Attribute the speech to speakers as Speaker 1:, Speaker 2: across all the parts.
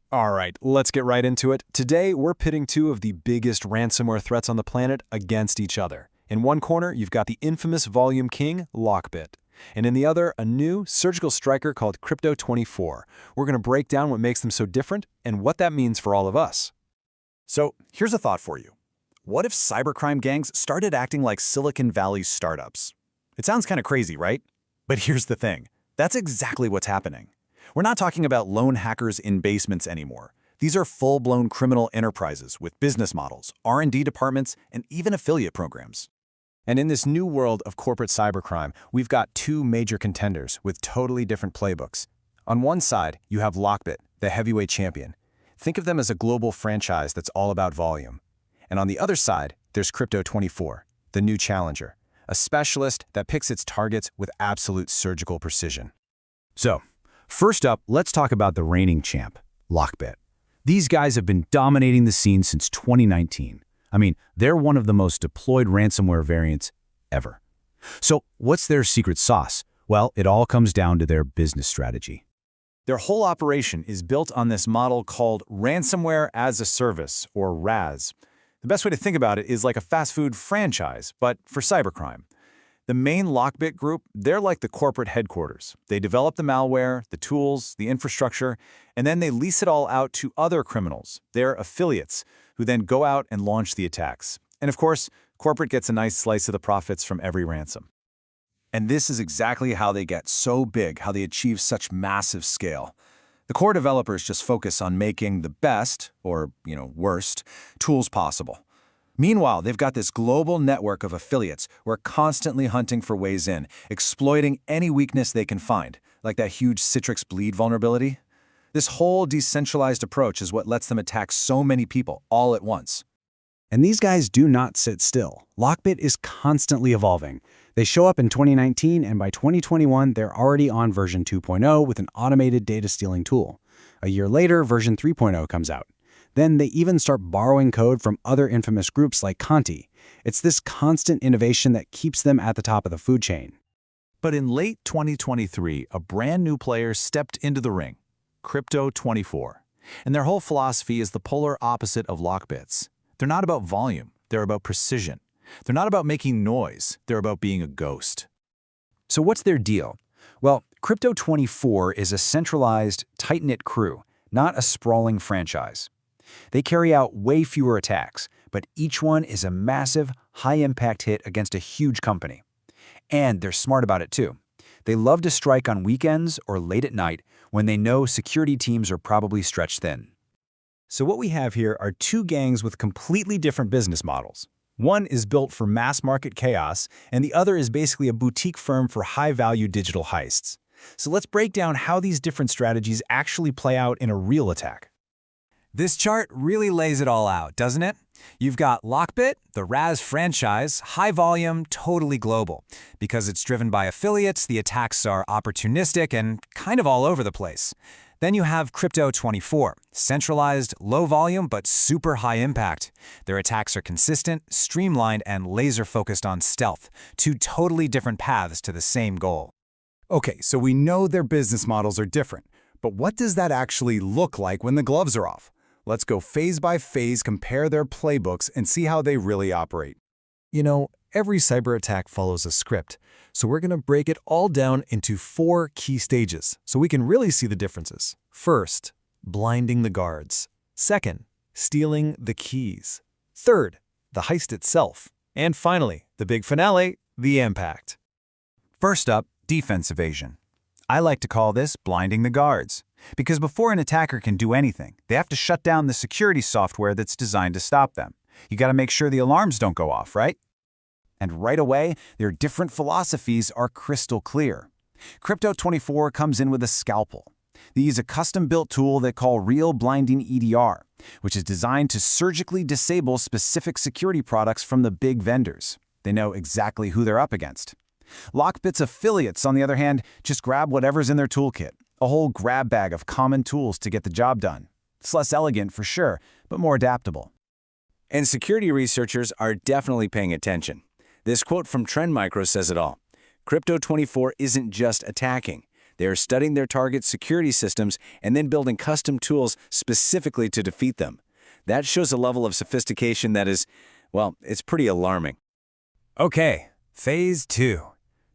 Speaker 1: All right, let's get right into it. Today, we're pitting two of the biggest ransomware threats on the planet against each other. In one corner, you've got the infamous volume king, Lockbit. And in the other, a new surgical striker called Crypto24. We're going to break down what makes them so different and what that means for all of us.
Speaker 2: So, here's a thought for you. What if cybercrime gangs started acting like Silicon Valley startups? It sounds kind of crazy, right? But here's the thing. That's exactly what's happening. We're not talking about lone hackers in basements anymore. These are full-blown criminal enterprises with business models, R&D departments, and even affiliate programs.
Speaker 1: And in this new world of corporate cybercrime, we've got two major contenders with totally different playbooks. On one side, you have Lockbit, the heavyweight champion. Think of them as a global franchise that's all about volume. And on the other side, there's Crypto24, the new challenger, a specialist that picks its targets with absolute surgical precision.
Speaker 3: So, first up, let's talk about the reigning champ, Lockbit. These guys have been dominating the scene since 2019. I mean, they're one of the most deployed ransomware variants ever. So, what's their secret sauce? Well, it all comes down to their business strategy.
Speaker 2: Their whole operation is built on this model called Ransomware as a Service, or RAS. The best way to think about it is like a fast food franchise, but for cybercrime. The main Lockbit group, they're like the corporate headquarters. They develop the malware, the tools, the infrastructure, and then they lease it all out to other criminals, their affiliates, who then go out and launch the attacks. And of course, corporate gets a nice slice of the profits from every ransom.
Speaker 4: And this is exactly how they get so big, how they achieve such massive scale. The core developers just focus on making the best, or, worst, tools possible. Meanwhile, they've got this global network of affiliates who are constantly hunting for ways in, exploiting any weakness they can find, like that huge Citrix bleed vulnerability. This whole decentralized approach is what lets them attack so many people all at once.
Speaker 3: And these guys do not sit still. Lockbit is constantly evolving. They show up in 2019, and by 2021, they're already on version 2.0 with an automated data stealing tool. A year later, version 3.0 comes out. Then they even start borrowing code from other infamous groups like Conti. It's this constant innovation that keeps them at the top of the food chain.
Speaker 5: But in late 2023, a brand new player stepped into the ring, Crypto24. And their whole philosophy is the polar opposite of Lockbit's. They're not about volume, they're about precision. They're not about making noise, they're about being a ghost.
Speaker 3: So what's their deal? Well, Crypto24 is a centralized, tight-knit crew, not a sprawling franchise. They carry out way fewer attacks, but each one is a massive, high-impact hit against a huge company. And they're smart about it too. They love to strike on weekends or late at night when they know security teams are probably stretched thin.
Speaker 1: So what we have here are two gangs with completely different business models. One is built for mass-market chaos, and the other is basically a boutique firm for high-value digital heists. So let's break down how these different strategies actually play out in a real attack.
Speaker 6: This chart really lays it all out, doesn't it? You've got Lockbit, the RAS franchise, high volume, totally global. Because it's driven by affiliates, the attacks are opportunistic and kind of all over the place. Then you have Crypto24, centralized, low volume, but super high impact. Their attacks are consistent, streamlined, and laser-focused on stealth, two totally different paths to the same goal.
Speaker 2: Okay, so we know their business models are different, but what does that actually look like when the gloves are off? Let's go phase by phase, compare their playbooks, and see how they really operate.
Speaker 1: Every cyber attack follows a script, so we're going to break it all down into 4 key stages so we can really see the differences. First, blinding the guards. Second, stealing the keys. Third, the heist itself. And finally, the big finale, the impact.
Speaker 5: First up, defense evasion. I like to call this blinding the guards, because before an attacker can do anything, they have to shut down the security software that's designed to stop them. You got to make sure the alarms don't go off, right? And right away, their different philosophies are crystal clear. Crypto24 comes in with a scalpel. They use a custom-built tool they call Real Blinding EDR, which is designed to surgically disable specific security products from the big vendors. They know exactly who they're up against. Lockbit's affiliates, on the other hand, just grab whatever's in their toolkit, a whole grab bag of common tools to get the job done. It's less elegant for sure, but more adaptable.
Speaker 7: And security researchers are definitely paying attention. This quote from Trend Micro says it all. Crypto24 isn't just attacking. They are studying their target security systems and then building custom tools specifically to defeat them. That shows a level of sophistication that is, well, it's pretty alarming.
Speaker 6: Okay, Phase 2.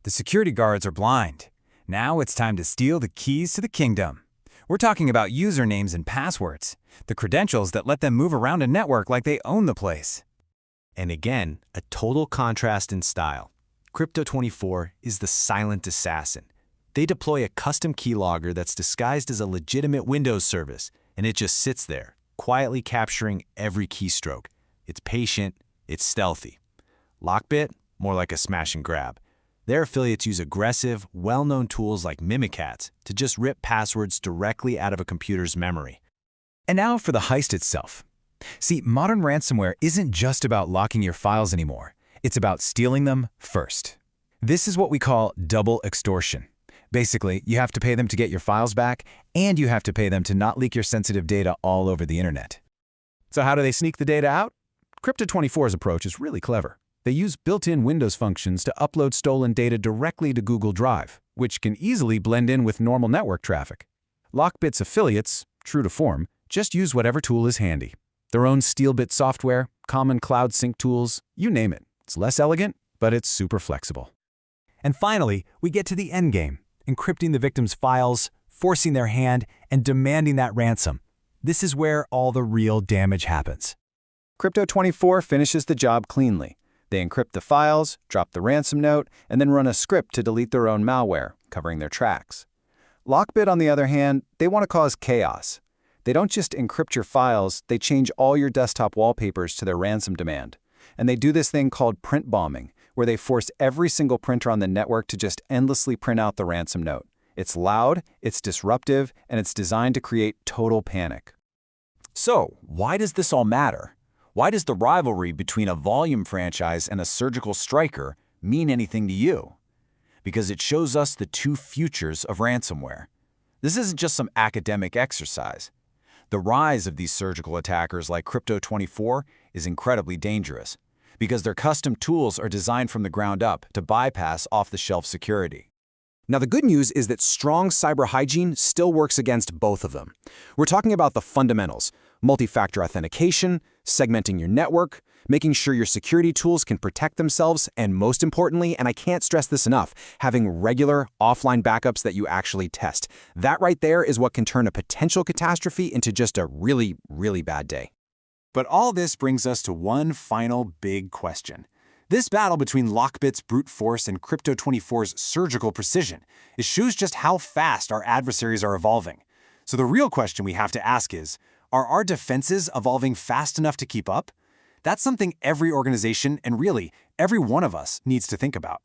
Speaker 6: The security guards are blind. Now it's time to steal the keys to the kingdom. We're talking about usernames and passwords, the credentials that let them move around a network like they own the place.
Speaker 8: And again, a total contrast in style. Crypto24 is the silent assassin. They deploy a custom keylogger that's disguised as a legitimate Windows service, and it just sits there, quietly capturing every keystroke. It's patient, it's stealthy. Lockbit, more like a smash and grab. Their affiliates use aggressive, well-known tools like Mimikatz to just rip passwords directly out of a computer's memory.
Speaker 3: And now for the heist itself. See, modern ransomware isn't just about locking your files anymore. It's about stealing them first. This is what we call double extortion. Basically, you have to pay them to get your files back, and you have to pay them to not leak your sensitive data all over the internet.
Speaker 2: So how do they sneak the data out? Crypto24's approach is really clever. They use built-in Windows functions to upload stolen data directly to Google Drive, which can easily blend in with normal network traffic. Lockbit's affiliates, true to form, just use whatever tool is handy. Their own SteelBit software, common cloud sync tools, you name it. It's less elegant, but it's super flexible.
Speaker 6: And finally, we get to the endgame, encrypting the victim's files, forcing their hand, and demanding that ransom. This is where all the real damage happens.
Speaker 4: Crypto24 finishes the job cleanly. They encrypt the files, drop the ransom note, and then run a script to delete their own malware, covering their tracks. Lockbit, on the other hand, they want to cause chaos. They don't just encrypt your files, they change all your desktop wallpapers to their ransom demand. And they do this thing called print bombing, where they force every single printer on the network to just endlessly print out the ransom note. It's loud, it's disruptive, and it's designed to create total panic.
Speaker 7: So, why does this all matter? Why does the rivalry between a volume franchise and a surgical striker mean anything to you? Because it shows us the two futures of ransomware. This isn't just some academic exercise. The rise of these surgical attackers like Crypto24 is incredibly dangerous because their custom tools are designed from the ground up to bypass off-the-shelf security.
Speaker 1: Now, the good news is that strong cyber hygiene still works against both of them. We're talking about the fundamentals: multi-factor authentication, segmenting your network, making sure your security tools can protect themselves, and most importantly, and I can't stress this enough, having regular offline backups that you actually test. That right there is what can turn a potential catastrophe into just a really, really bad day.
Speaker 2: But all this brings us to one final big question. This battle between Lockbit's brute force and Crypto24's surgical precision, it shows just how fast our adversaries are evolving. So the real question we have to ask is, are our defenses evolving fast enough to keep up? That's something every organization, and really, every one of us, needs to think about.